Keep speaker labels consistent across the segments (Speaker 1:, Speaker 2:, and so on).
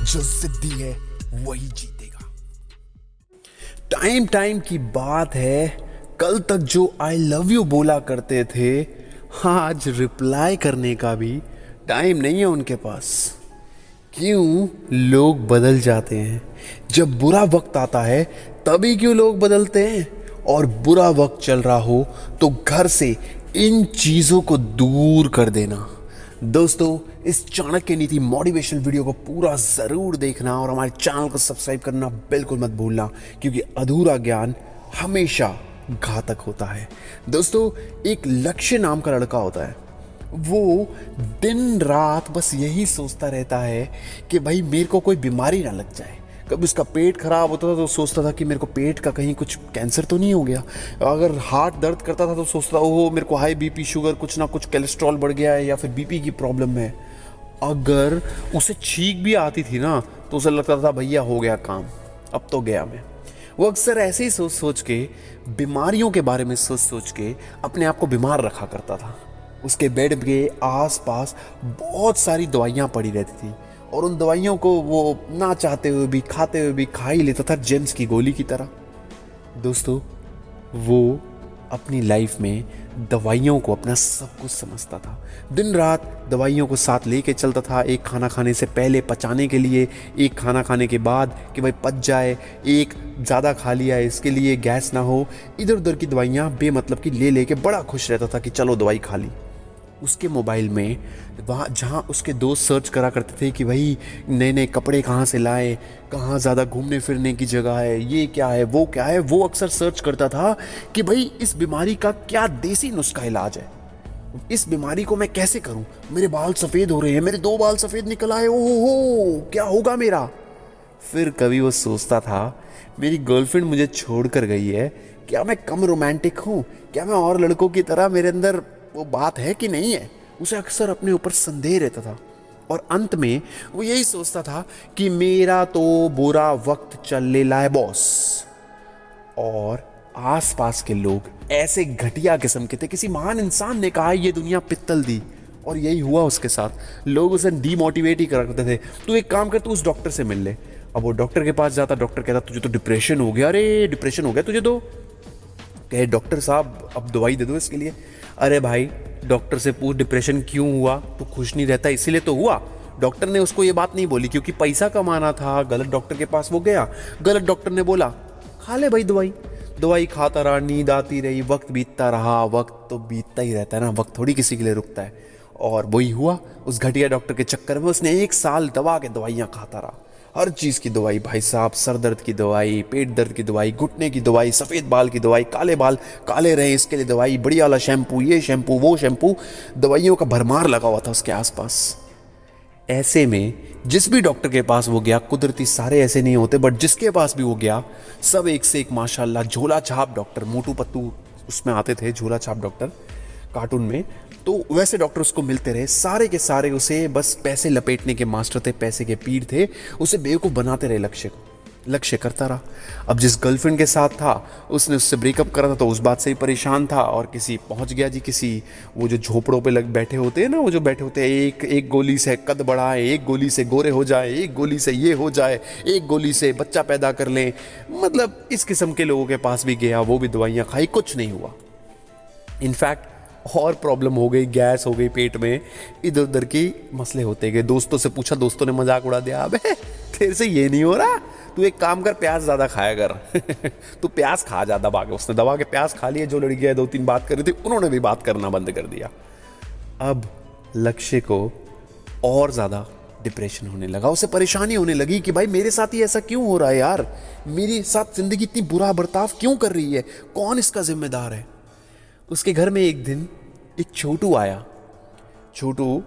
Speaker 1: जो जिद्दी है वही जीतेगा। टाइम टाइम की बात है, कल तक जो आई लव यू बोला करते थे, आज रिप्लाई करने का भी टाइम नहीं है उनके पास। क्यों लोग बदल जाते हैं? जब बुरा वक्त आता है तभी क्यों लोग बदलते हैं? और बुरा वक्त चल रहा हो तो घर से इन चीज़ों को दूर कर देना। दोस्तों, इस चाणक्य नीति मोटिवेशनल वीडियो को पूरा ज़रूर देखना और हमारे चैनल को सब्सक्राइब करना बिल्कुल मत भूलना, क्योंकि अधूरा ज्ञान हमेशा घातक होता है। दोस्तों, एक लक्ष्य नाम का लड़का होता है, वो दिन रात बस यही सोचता रहता है कि भाई मेरे को कोई बीमारी ना लग जाए। कभी उसका पेट खराब होता था तो सोचता था कि मेरे को पेट का कहीं कुछ कैंसर तो नहीं हो गया। अगर हार्ट दर्द करता था तो सोचता था ओहो मेरे को हाई बीपी, शुगर, कुछ ना कुछ कोलेस्ट्रॉल बढ़ गया है या फिर बीपी की प्रॉब्लम है। अगर उसे छींक भी आती थी ना तो उसे लगता था भैया हो गया काम, अब तो गया मैं। वो अक्सर ऐसे ही सोच सोच के, बीमारियों के बारे में सोच सोच के अपने आप को बीमार रखा करता था। उसके बेड के आसपास बहुत सारी दवाइयाँ पड़ी रहती थी और उन दवाइयों को वो ना चाहते हुए भी, खाते हुए भी खा ही लेता था, जेम्स की गोली की तरह। दोस्तों, वो अपनी लाइफ में दवाइयों को अपना सब कुछ समझता था। दिन रात दवाइयों को साथ लेके चलता था। एक खाना खाने से पहले पचाने के लिए, एक खाना खाने के बाद कि भाई पच जाए, एक ज़्यादा खा लिया है इसके लिए गैस ना हो। इधर उधर की दवाइयाँ बेमतलब की ले लेके बड़ा खुश रहता था कि चलो दवाई खा ली। उसके मोबाइल में वहाँ जहाँ उसके दोस्त सर्च करा करते थे कि भाई नए नए कपड़े कहाँ से लाए, कहाँ ज़्यादा घूमने फिरने की जगह है, ये क्या है, वो क्या है, वो अक्सर सर्च करता था कि भाई इस बीमारी का क्या देसी नुस्खा इलाज है, इस बीमारी को मैं कैसे करूं। मेरे बाल सफ़ेद हो रहे हैं, मेरे 2 बाल सफ़ेद निकल आए, ओहो क्या होगा मेरा। फिर कभी वो सोचता था मेरी गर्लफ्रेंड मुझे छोड़ कर गई है, क्या मैं कम रोमांटिक हूँ, क्या मैं और लड़कों की तरह, मेरे अंदर वो बात है कि नहीं है। उसे अक्सर अपने ऊपर संदेह रहता था और अंत में वो यही सोचता था कि मेरा तो बुरा वक्त चलने लाए बॉस। और आसपास के लोग ऐसे घटिया किस्म के थे, किसी महान इंसान ने कहा ये दुनिया पित्तल दी, और यही हुआ उसके साथ। लोग उसे डीमोटिवेट ही करा करते थे, तू एक काम कर, तू उस डॉक्टर से मिल ले। अब वो डॉक्टर के पास जाता, डॉक्टर कहता तुझे तो डिप्रेशन हो गया। अरे डिप्रेशन हो गया तुझे तो? कहे डॉक्टर साहब अब दवाई दे दो इसके लिए। अरे भाई डॉक्टर से पूछ डिप्रेशन क्यों हुआ, तो खुश नहीं रहता इसीलिए तो हुआ। डॉक्टर ने उसको ये बात नहीं बोली क्योंकि पैसा कमाना था। गलत डॉक्टर के पास वो गया, गलत डॉक्टर ने बोला खा ले भाई दवाई। दवाई खाता रहा, नींद आती रही, वक्त बीतता रहा। वक्त तो बीतता ही रहता है ना, वक्त थोड़ी किसी के लिए रुकता है। और वही हुआ, उस घटिया डॉक्टर के चक्कर में उसने 1 साल दवा के दवाइयाँ खाता रहा। हर चीज़ की दवाई भाई साहब, सर दर्द की दवाई, पेट दर्द की दवाई, घुटने की दवाई, सफ़ेद बाल की दवाई, काले बाल काले रहे इसके लिए दवाई, बढ़िया वाला शैम्पू, ये शैम्पू, वो शैम्पू, दवाइयों का भरमार लगा हुआ था उसके आसपास। ऐसे में जिस भी डॉक्टर के पास वो गया, कुदरती सारे ऐसे नहीं होते, बट जिसके पास भी वो गया सब एक से एक माशाल्लाह झोला छाप डॉक्टर, मोटू पत्तू उसमें आते थे, झोला छाप डॉक्टर कार्टून में। तो वैसे डॉक्टर उसको मिलते रहे, सारे के सारे उसे बस पैसे लपेटने के मास्टर थे, पैसे के पीर थे, उसे बेवकूफ़ बनाते रहे, लक्ष्य करता रहा। अब जिस गर्लफ्रेंड के साथ था उसने उससे ब्रेकअप करा था तो उस बात से ही परेशान था, और किसी पहुंच गया जी, किसी वो जो झोपड़ों पे लग बैठे होते हैं ना, वो जो बैठे होते हैं एक गोली से कद बढ़ाए, एक गोली से गोरे हो जाए, एक गोली से ये हो जाए, एक गोली से बच्चा पैदा कर लें, मतलब इस किस्म के लोगों के पास भी गया, वो भी दवाइयाँ खाई, कुछ नहीं हुआ। इनफैक्ट और प्रॉब्लम हो गई, गैस हो गई पेट में, इधर उधर की मसले होते गए। दोस्तों से पूछा, दोस्तों ने मजाक उड़ा दिया, अबे तेरे से ये नहीं हो रहा, तू एक काम कर प्याज ज़्यादा खाया कर तू प्याज खा जा दबा के। उसने दबा के प्याज खा लिए। जो लड़कियाँ 2-3 बात कर रही थी उन्होंने भी बात करना बंद कर दिया। अब लक्ष्य को और ज़्यादा डिप्रेशन होने लगा, उसे परेशानी होने लगी कि भाई मेरे साथ ही ऐसा क्यों हो रहा है यार, मेरे साथ ज़िंदगी इतनी बुरा बर्ताव क्यों कर रही है, कौन इसका जिम्मेदार है। उसके घर में एक दिन एक छोटू आया। छोटू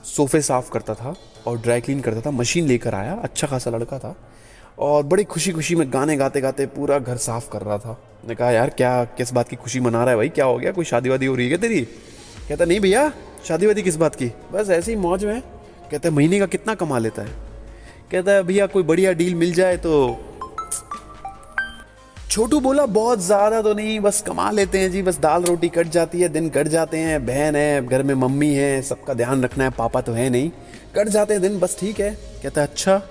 Speaker 1: सोफे साफ करता था और ड्राई क्लीन करता था, मशीन लेकर आया, अच्छा खासा लड़का था और बड़ी खुशी खुशी में गाने गाते गाते पूरा घर साफ कर रहा था। मैंने कहा यार क्या, किस बात की खुशी मना रहा है भाई, क्या हो गया, कोई शादी वादी हो रही है क्या तेरी? कहता नहीं भैया, शादी वादी किस बात की, बस ऐसे ही मौज में। कहता है महीने का कितना कमा लेता है? कहता है भैया कोई बढ़िया डील मिल जाए तो। छोटू बोला बहुत ज़्यादा तो नहीं, बस कमा लेते हैं जी, बस दाल रोटी कट जाती है, दिन कट जाते हैं, बहन है घर में, मम्मी है, सबका ध्यान रखना है, पापा तो है नहीं, कट जाते हैं दिन, बस ठीक है। कहता है अच्छा,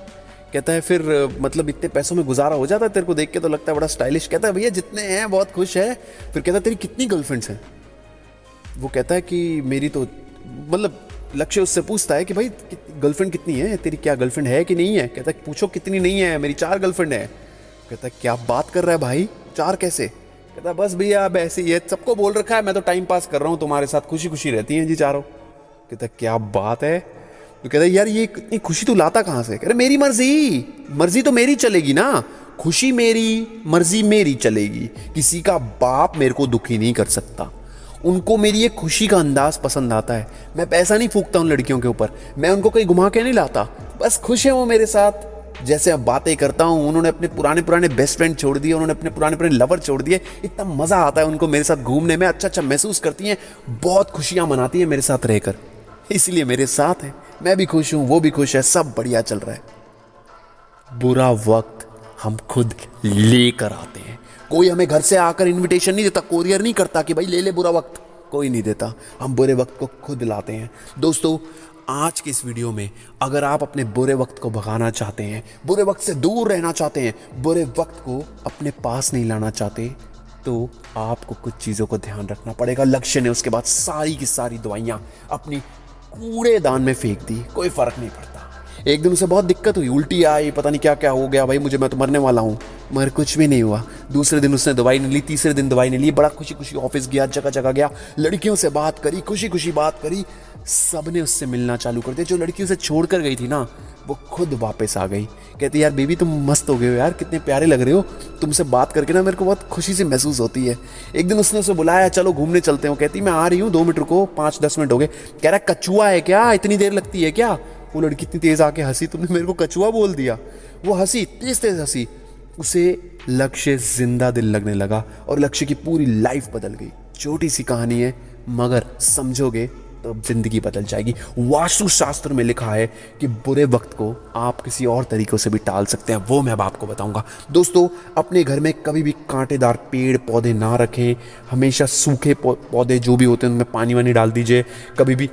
Speaker 1: कहता है फिर मतलब इतने पैसों में गुजारा हो जाता है, तेरे को देख के तो लगता है बड़ा स्टाइलिश। कहता है भैया जितने हैं बहुत खुश है। फिर कहता है तेरी कितनी गर्लफ्रेंड्स हैं? वो कहता है कि मेरी तो मतलब लक्ष्य उससे पूछता है कि भाई गर्लफ्रेंड कितनी है तेरी, क्या गर्लफ्रेंड है कि नहीं है? कहता है पूछो कितनी नहीं है, मेरी 4 गर्लफ्रेंड है। कहता है क्या बात कर रहा है भाई, 4 कैसे? कहता है बस भैया अब ऐसे ही है, सबको बोल रखा है, मैं तो टाइम पास कर रहा हूँ, तुम्हारे साथ खुशी खुशी रहती हैं जी चारों। कहता है क्या बात है। तो कहता है यार ये इतनी खुशी तू लाता कहाँ से? कह रहे मेरी मर्जी, मर्जी तो मेरी चलेगी ना, खुशी मेरी मर्जी मेरी चलेगी, किसी का बाप मेरे को दुखी नहीं कर सकता। उनको मेरी ये खुशी का अंदाज पसंद आता है। मैं पैसा नहीं फूकता उन लड़कियों के ऊपर, मैं उनको कहीं घुमा के नहीं लाता, बस खुश है वो मेरे साथ। जैसे अब बातें करता हूँ, उन्होंने अपने पुराने पुराने बेस्ट फ्रेंड छोड़ दिए, उन्होंने अपने पुराने पुराने लवर छोड़ दिए, इतना मज़ा आता है उनको मेरे साथ घूमने में, अच्छा अच्छा महसूस करती हैं, बहुत खुशियाँ मनाती हैं मेरे साथ रहकर, इसलिए मेरे साथ है। मैं भी खुश हूँ, वो भी खुश है, सब बढ़िया चल रहा है। बुरा वक्त हम खुद लेकर आते हैं। कोई हमें घर से आकर इनविटेशन नहीं देता, कोरियर नहीं करता कि भाई ले ले बुरा वक्त, कोई नहीं देता। हम बुरे वक्त को खुद लाते हैं। दोस्तों आज के इस वीडियो में अगर आप अपने बुरे वक्त को भगाना चाहते हैं, बुरे वक्त से दूर रहना चाहते हैं, बुरे वक्त को अपने पास नहीं लाना चाहते, तो आपको कुछ चीज़ों को ध्यान रखना पड़ेगा। लक्ष्य ने उसके बाद सारी की सारी दवाइयाँ अपनी कूड़ेदान में फेंक दी, कोई फर्क नहीं पड़ता। एक दिन उसे बहुत दिक्कत हुई, उल्टी आई, पता नहीं क्या क्या हो गया भाई मुझे, मैं तो मरने वाला हूँ, मगर कुछ भी नहीं हुआ। दूसरे दिन उसने दवाई नहीं ली, तीसरे दिन दवाई नहीं ली, बड़ा खुशी खुशी ऑफिस गया, जगह जगह गया, लड़कियों से बात करी, खुशी खुशी बात करी, सबने उससे मिलना चालू कर दिया। जो लड़की उसे छोड़ कर गई थी ना, वो खुद वापस आ गई। कहती यार बेबी तुम मस्त हो गए हो यार, कितने प्यारे लग रहे हो, तुमसे बात करके ना मेरे को बहुत खुशी से महसूस होती है। एक दिन उसने उसे बुलाया, चलो घूमने चलते हो। कहती मैं आ रही हूँ, 2 मिनट रुको, 5-10 मिनट हो गए। कह रहा कछुआ है क्या, इतनी देर लगती है क्या? वो लड़की इतनी तेज आके हंसी, तुमने मेरे को कछुआ बोल दिया। वो हंसी, तेज तेज हंसी, उसे लक्ष्य जिंदा दिल लगने लगा और लक्ष्य की पूरी लाइफ बदल गई। छोटी सी कहानी है मगर समझोगे तो जिंदगी बदल जाएगी। वास्तु शास्त्र में लिखा है कि बुरे वक्त को आप किसी और तरीकों से भी टाल सकते हैं, वो मैं अब आपको बताऊंगा। दोस्तों अपने घर में कभी भी कांटेदार पेड़ पौधे ना रखें, हमेशा सूखे पौधे जो भी होते हैं उनमें पानी वानी डाल दीजिए कभी भी,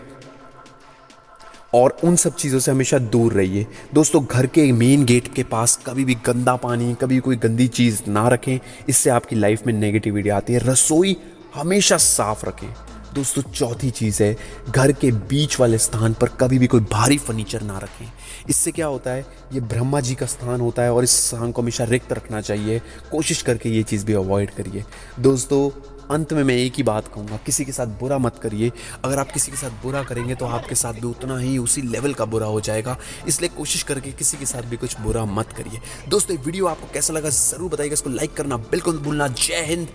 Speaker 1: और उन सब चीज़ों से हमेशा दूर रहिए। दोस्तों घर के मेन गेट के पास कभी भी गंदा पानी, कभी कोई गंदी चीज़ ना रखें, इससे आपकी लाइफ में नेगेटिविटी आती है। रसोई हमेशा साफ रखें। दोस्तों चौथी चीज़ है, घर के बीच वाले स्थान पर कभी भी कोई भारी फर्नीचर ना रखें। इससे क्या होता है, ये ब्रह्मा जी का स्थान होता है और इस स्थान को हमेशा रिक्त रखना चाहिए। कोशिश करके ये चीज़ भी अवॉइड करिए। दोस्तों अंत में मैं एक ही बात कहूँगा, किसी के साथ बुरा मत करिए। अगर आप किसी के साथ बुरा करेंगे तो आपके साथ भी उतना ही उसी लेवल का बुरा हो जाएगा, इसलिए कोशिश करके किसी के साथ भी कुछ बुरा मत करिए। दोस्तों ये वीडियो आपको कैसा लगा ज़रूर बताइएगा, इसको लाइक करना बिल्कुल भूलना। जय हिंद,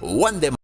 Speaker 1: वंदे।